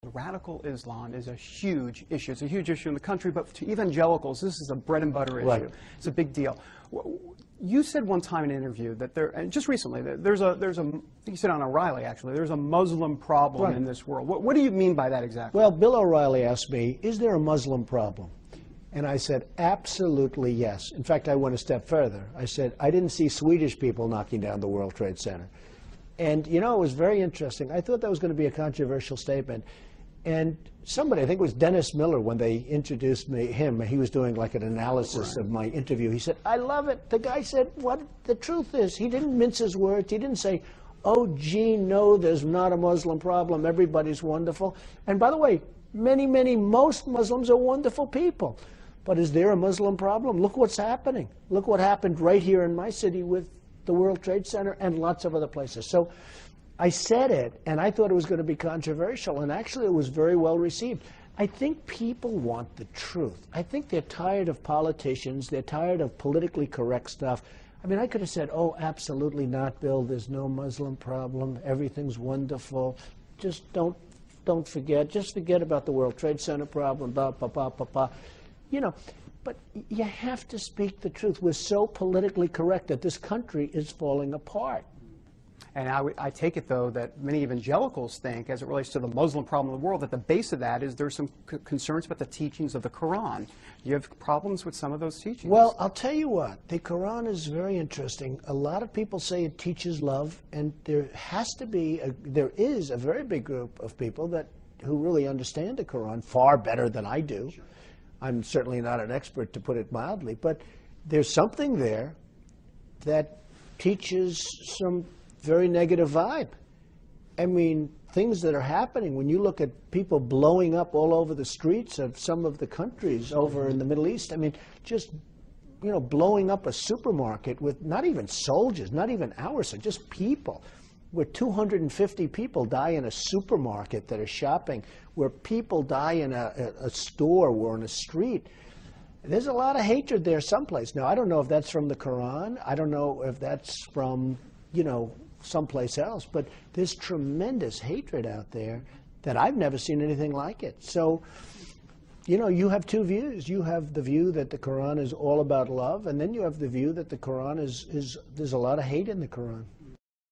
Radical Islam is a huge issue. It's a huge issue in the country, but to evangelicals, this is a bread and butter issue. Right. It's a big deal. You said one time in an interview that there, and just recently, that there's a, I think you said on O'Reilly actually, there's a Muslim problem Right. in this world. What do you mean by that exactly? Well, Bill O'Reilly asked me, is there a Muslim problem? And I said, absolutely yes. In fact, I went a step further. I said, I didn't see Swedish people knocking down the World Trade Center. And, you know, it was very interesting. I thought that was going to be a controversial statement. And somebody, I think it was Dennis Miller, when they introduced him, he was doing like an analysis of my interview. He said, I love it. The guy said, what the truth is. He didn't mince his words. He didn't say, oh, gee, no, there's not a Muslim problem. Everybody's wonderful. And by the way, most Muslims are wonderful people. But is there a Muslim problem? Look what's happening. Look what happened right here in my city with the World Trade Center and lots of other places. So I said it, and I thought it was going to be controversial, and actually it was very well received. I think people want the truth. I think they're tired of politicians. They're tired of politically correct stuff. I mean, I could have said, oh, absolutely not, Bill. There's no Muslim problem. Everything's wonderful. Just don't forget. Just forget about the World Trade Center problem, blah, blah, blah, blah, blah. You know, but you have to speak the truth. We're so politically correct that this country is falling apart. And I take it, though, that many evangelicals think, as it relates to the Muslim problem in the world, that the base of that is there's some concerns about the teachings of the Quran. Do you have problems with some of those teachings? Well, I'll tell you what. The Quran is very interesting. A lot of people say it teaches love, and there is a very big group of people who really understand the Quran far better than I do. Sure. I'm certainly not an expert, to put it mildly, but there's something there that teaches some very negative vibe. I mean, things that are happening, when you look at people blowing up all over the streets of some of the countries over in the Middle East, I mean, just, you know, blowing up a supermarket with not even soldiers, not even ours, just people, where 250 people die in a supermarket that are shopping, where people die in a store or in a street. There's a lot of hatred there someplace. Now, I don't know if that's from the Quran. I don't know if that's from, you know, someplace else, but there's tremendous hatred out there that I've never seen anything like it. So, you know, you have two views. You have the view that the Quran is all about love, and then you have the view that the Quran there's a lot of hate in the Quran.